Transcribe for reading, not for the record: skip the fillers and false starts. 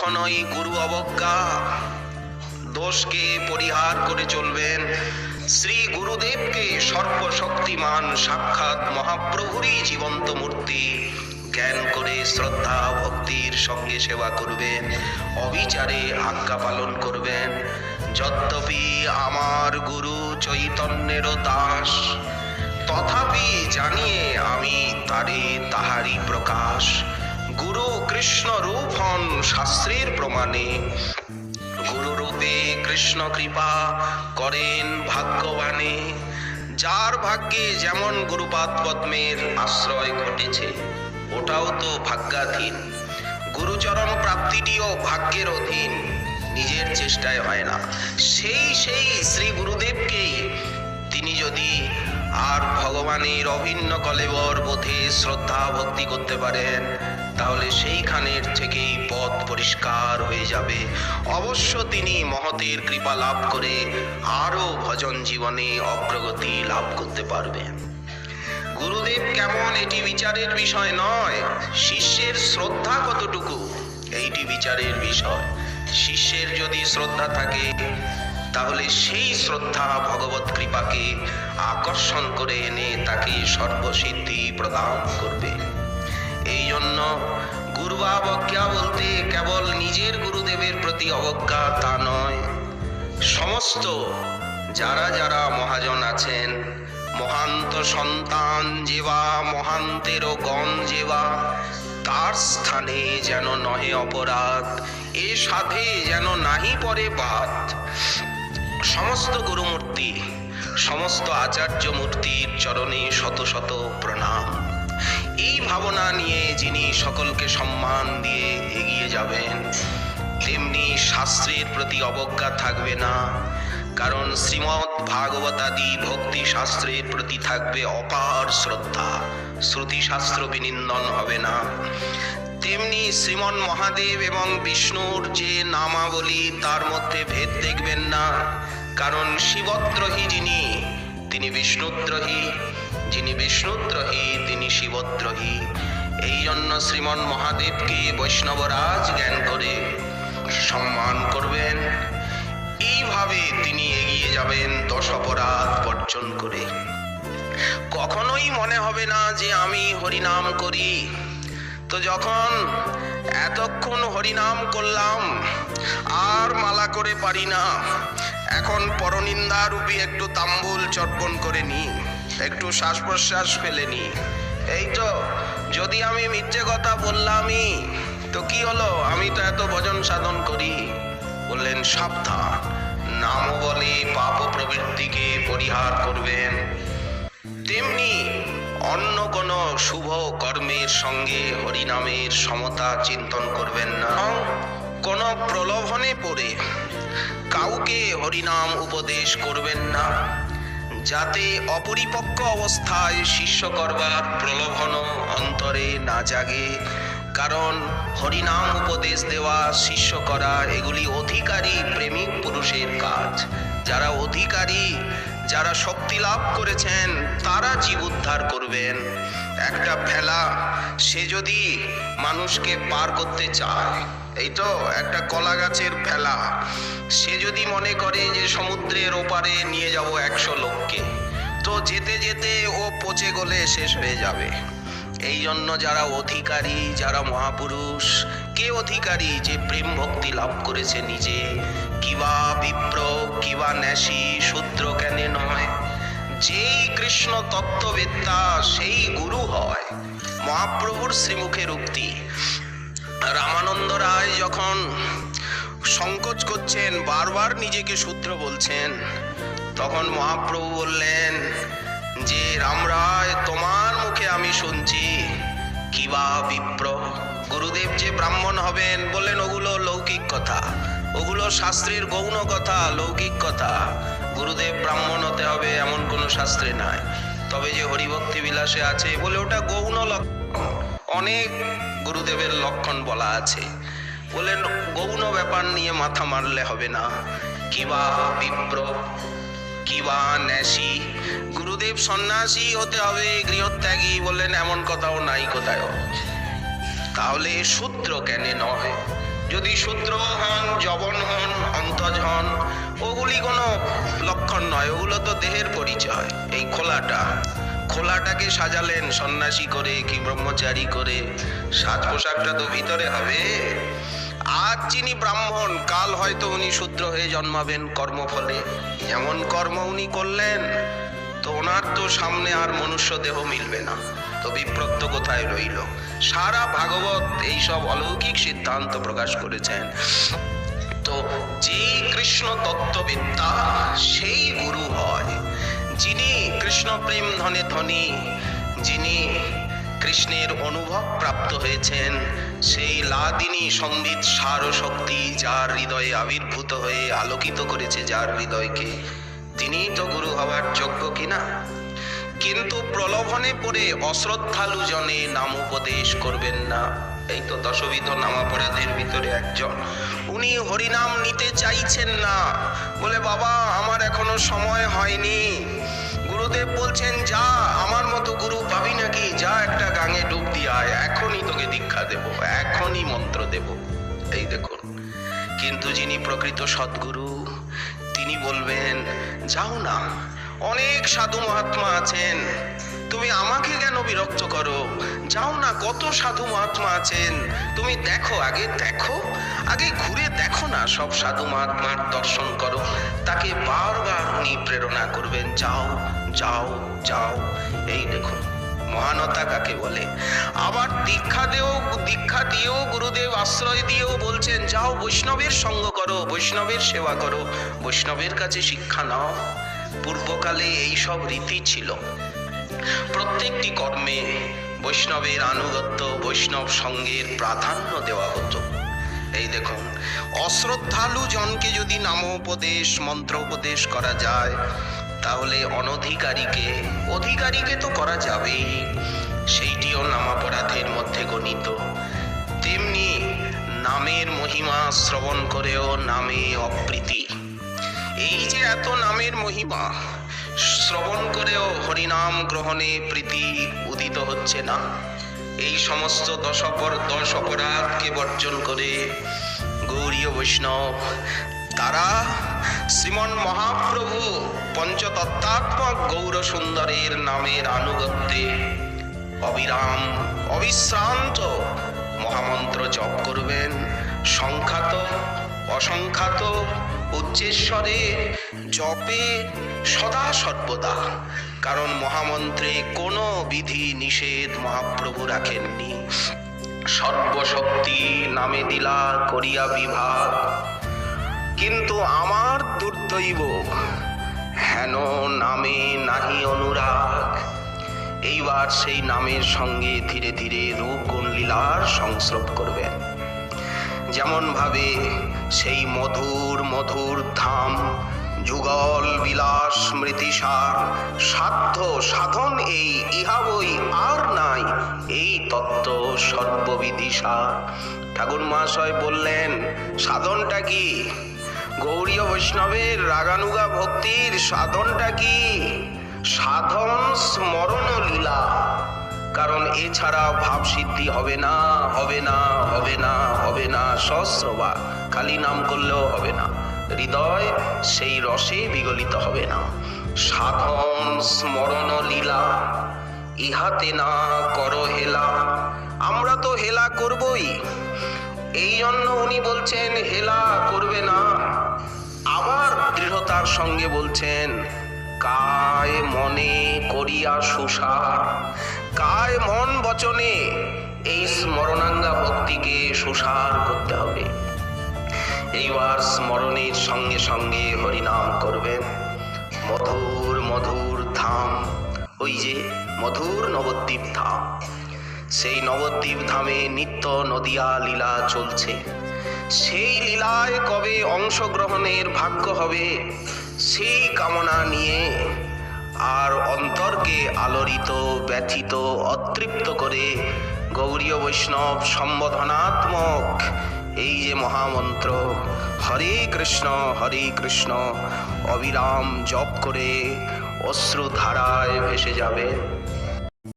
কখনোই গুরু অবজ্ঞা দোষকে পরিহার করে চলবেন। শ্রী গুরুদেবকে সর্বশক্তিমান সাক্ষাৎ মহাপ্রভুরই জীবন্ত মূর্তি জ্ঞান করে শ্রদ্ধা ভক্তির সঙ্গে সেবা করবেন, অবিচারে আজ্ঞা পালন করবেন। যদ্যপি আমার গুরু চৈতন্যেরও দাস, তথাপি জানিয়ে আমি তারে তাহারি প্রকাশ। গুরু কৃষ্ণ রূপ হন শাস্ত্রের প্রমাণে, গুরুরূপে কৃষ্ণ কৃপা করেন ভাগ্যবানে। যার ভাগ্যে যেমন গুরুপাদ পদ্মের আশ্রয় ঘটেছে, ওটাও তো ভাগ্যাধীন। গুরুচরণ প্রাপ্তিটিও ভাগ্যের অধীন, নিজের চেষ্টায় হয় না। সেই শ্রী গুরুদেবকেই তিনি যদি আর ভগবানের অভিন্ন কলেবর বোধে শ্রদ্ধা ভক্তি করতে পারেন, তাহলে সেইখানের থেকেই পথ পরিষ্কার হয়ে যাবে। অবশ্য তিনি মহতের কৃপা লাভ করে আরো ভজন জীবনে অগ্রগতি লাভ করতে পারবেন। গুরুদেব কেমন এটি বিচারের বিষয় নয়, শিষ্যের শ্রদ্ধা কতটুকু এইটি বিচারের বিষয়। শিষ্যের যদি শ্রদ্ধা থাকে, তাহলে সেই শ্রদ্ধা ভগবত কৃপাকে আকর্ষণ করে এনে তাকে সর্বসিদ্ধি প্রদান করবে। এই জন্য গুরুবাবজ্ঞা বলতে কেবল নিজের গুরুদেবের প্রতি অবজ্ঞা তা নয়, সমস্ত যারা মহাজন আছেন, মহান্ত সন্তান যেবা মহান্তেরও গণ যেবা, তার স্থানে যেন নহে অপরাধ, এ সাধে যেন নাহি পরে বাদ। সমস্ত গুরুমূর্তি, সমস্ত আচার্য মূর্তির চরণে শত শত প্রণাম। এই ভাবনা নিয়ে যিনি সকলকে সম্মান দিয়ে এগিয়ে যাবেন, তেমনি শাস্ত্রের প্রতি অবজ্ঞা থাকবে না। কারণ শ্রীমদ্ ভাগবতাদি ভক্তি শাস্ত্রের প্রতি থাকবে অপার শ্রদ্ধা, শ্রুতি শাস্ত্র বিনিন্দন হবে না। তেমনি শ্রীমন মহাদেব এবং বিষ্ণুর যে নামাবলী, তার মধ্যে ভেদ দেখবেন না। কারণ শিবদ্রোহী যিনি, তিনি বিষ্ণুদ্রোহী, যিনি বিষ্ণুদ্রোহী তিনি শিবদ্রোহী। এই জন্য শ্রীমন মহাদেবকে বৈষ্ণবরাজ জ্ঞান করে সম্মান করবেন। এইভাবে তিনি এগিয়ে যাবেন 10 অপরাধ বর্জন করে। কখনোই মনে হবে না যে আমি হরিনাম করি, তো যখন এতক্ষণ হরিনাম করলাম আর মালা করে পারি না, এখন পরনিন্দা রূপী একটু তাম্বুল চর্পণ করে নি, একটু শ্বাস প্রশ্বাস ফেলে নি। এই তো, যদি আমি মিথ্যে কথা বললামই তো কি হলো, আমি তো এত ভজন সাধন করি। বললেন সাবধান, নাম বলে পাপ প্রবৃত্তিকে পরিহার করবেন। তেমনি অন্য কোনো শুভ কর্মের সঙ্গে হরিনামের সমতা চিন্তন করবেন না। কোনো প্রলোভনে পড়ে কাউকে হরিনাম উপদেশ করবেন না, যাতে অপরিপক্ক অবস্থায় শিষ্য করবার প্রলোভন অন্তরে না জাগে। কারণ হরিনাম উপদেশ দেওয়া, শিষ্য করা, এগুলি অধিকারী প্রেমিক পুরুষের কাজ। যারা অধিকারী, যারা শক্তি লাভ করেছেন, তারা জীব উদ্ধার করবেন। একটা ফেলা, সে যদি মানুষকে পার করতে চায়, এই তো একটা কলা গাছের ফেলা, সে যদি মনে করে যে সমুদ্রের ওপারে নিয়ে যাব 100 লোককে, তো যেতে যেতে ও পচে গলে শেষ হয়ে যাবে। এই জন্য যারা অধিকারী, যারা মহাপুরুষ, কে অধিকারী যে প্রেম ভক্তি লাভ করেছে নিজে, কিবা বিপ্র কিবা ন্যাসী শূদ্র কেনে নয়, যেই কৃষ্ণ তত্ত্ববেত্তা সেই গুরু হয়। মহাপ্রভুর শ্রীমুখের উক্তি। রামানন্দ রায় যখন সংকোচ করছেন, বারবার নিজেকে শূদ্র বলছেন, তখন মহাপ্রভু বললেন যে রামরায়, তোমার মুখে আমি শুনছি কিবা বিপ্র। গুরুদেব যে ব্রাহ্মণ হবেন, বললেন ওগুলো লৌকিক কথা, ওগুলো শাস্ত্রের গৌণ কথা, লৌকিক কথা। গুরুদেব ব্রাহ্মণ হতে হবে এমন কোনো শাস্ত্রে নাই। তবে যে হরিভক্তি বিলাসে আছে, বলে ওটা গৌণ লক্ষণ, অনেক গুরুদেবের লক্ষণ বলা আছে। বলেন গৌণ ব্যাপার নিয়ে মাথা মারলে হবে না। কিবা বিপ্র কিবা ন্যাসী, গুরুদেব সন্ন্যাসী হতে হবে, গৃহত্যাগী, বললেন এমন কথাও নাই কোথায়। তাহলে শূদ্র কেন নয়? যদি শূদ্র হন, যবন হন, অন্তজ হন, ওগুলি কোনো লক্ষণ নয়, ওগুলো তো দেহের পরিচয়। এই খোলাটাকে সাজালেন সন্ন্যাসী করে কি ব্রহ্মচারী করে, সাজ পোশাকটা তো ভিতরে হবে। আজ যিনি ব্রাহ্মণ, কাল হয়তো উনি শূদ্র হয়ে জন্মাবেন কর্মফলে। এমন কর্ম উনি করলেন তো ওনার তো সামনে আর মনুষ্য দেহ মিলবে না, তো বিপ্রত্য কোথায় রইল? সারা ভাগবত এইসব অলৌকিক সিদ্ধান্ত প্রকাশ করেছেন। তো যেই কৃষ্ণ তত্ত্ববিদ্যা সেই গুরু হয়, যিনি কৃষ্ণ প্রেম ধনে ধনী, যিনি কৃষ্ণের অনুভব প্রাপ্ত হয়েছেন, সেই লাদিনী সম্বিত সার শক্তি যার হৃদয়ে আবির্ভূত হয়ে আলোকিত করেছে যার হৃদয়কে, তিনিই তো গুরু হওয়ার যোগ্য কিনা? কিন্তু প্রলোভনে পড়ে অশ্রদ্ধালু জনে নাম উপদেশ করবেন না। এই তো দশবিধ নামাপরাধের ভিতরে একজন, উনি হরিনাম নিতে চাইছেন না, বলে বাবা আমার এখনো সময় হয়নি। গুরুদেব বলছেন যা, আমার মতো গুরু পাবি নাকি, যা একটা গাঙে ডুব দিয়ে আয়, এখনই তোকে দীক্ষা দেব, এখনই মন্ত্র দেব। এই দেখুন, কিন্তু যিনি প্রকৃত সদ্গুরু তিনি বলবেন যাও না, অনেক সাধু মহাত্মা আছেন, তুমি আমাকে কেন বিরক্ত করো? যাও না, কত সাধু মহাত্মা আছেন, তুমি দেখো, আগে ঘুরে দেখো না, সব সাধু মহাত্মার দর্শন করো। তাকে বারবার উনি প্রেরণা করবেন, যাও যাও যাও। এই দেখুন মহানতা কাকে বলে। আবার দীক্ষা দিয়েও গুরুদেব আশ্রয় দিয়েও বলছেন যাও বৈষ্ণবের সঙ্গ করো, বৈষ্ণবের সেবা করো, বৈষ্ণবের কাছে শিক্ষা নাও। পূর্বকালে এই সব রীতি ছিল, প্রত্যেকটি কর্মে বৈষ্ণবের আনুগত্য, বৈষ্ণব সঙ্গের প্রাধান্য দেওয়া হতো। এই দেখুন, অশ্রদ্ধালু জনকে যদি নামোপদেশ মন্ত্র উপদেশ করা যায়, তাহলে অধিকারীকে তো করা যাবেই, সেইটিও নামাপরাধের মধ্যে গণিত। তেমনি নামের মহিমা শ্রবণ করেও নামে অপ্রীতি। এই যে এত নামের মহিমা শ্রবণ করেও হরিনাম গ্রহণে প্রীতি উদিত হচ্ছে না, এই সমস্ত দশ অপরাধকে বর্জন করে গৌড়ীয় বৈষ্ণব তারা শ্রীমন মহাপ্রভু পঞ্চতত্ত্বাত্মক গৌর সুন্দরের নামের আনুগত্যে অবিরাম অবিশ্রান্ত মহামন্ত্র জপ করবেন, সংখ্যাত অসংখ্যাত উচ্চেশ্বরে জপে সদা সর্বদা। কারণ মহামন্ত্রে কোনো বিধি নিষেধ মহাপ্রভু রাখেননি। সর্বশক্তি নামে দিলা করিয়া বিভাগ, কিন্তু আমার দুর্দৈব হেন নামে নাহি অনুরাগ। এইবার সেই নামের সঙ্গে ধীরে ধীরে রূপ গুণ লীলার সংস্রব করবেন। যেমন ভাবে সেই মধুর মধুর ধাম, যুগল বিলাস স্মৃতিসার, সাধ্য সাধন এই ইহা বই আর নাই, এই তত্ত্ব সর্ববিদিশার। ঠাকুর মহাশয় বললেন সাধনটা কি? গৌড়ীয় বৈষ্ণবের রাগানুগা ভক্তির সাধনটা কি? সাধন স্মরণ লীলা। কারণ এছাড়া ভাব সিদ্ধি হবে না, হবে না, হবে না, হবে না। সহস্রবার খালি নাম করলেও হবে না, হৃদয় সেই রসে বিগলিত হবে না। সাধন স্মরণ লীলা, ইহাতে না করো হেলা। আমরা তো হেলা করবই, এই জন্য উনি বলছেন হেলা করবে না। আবার দৃঢ়তার সঙ্গে বলছেন কায় মনে করিয়া সুসার। কায় মন বচনে এই স্মরণাঙ্গা ভক্তিকে সুসার করতে হবে। এইবার স্মরণের সঙ্গে সঙ্গে হরিনাম করবেন। মধুর মধুর ধাম, ওই যে মধুর নবদ্বীপ ধাম, সেই নবদ্বীপ ধামে নিত্য নদিয়া লীলা চলছে। সেই লীলায় কবে অংশগ্রহণের ভাগ্য হবে, সেই কামনা নিয়ে আর অন্তরকে আলোড়িত, ব্যথিত, অতৃপ্ত করে গৌড়ীয় বৈষ্ণব সম্বোধনাত্মক এই যে মহামন্ত্র হরে কৃষ্ণ অবিরাম জপ করে অশ্রুধারায় ভেসে যাবে।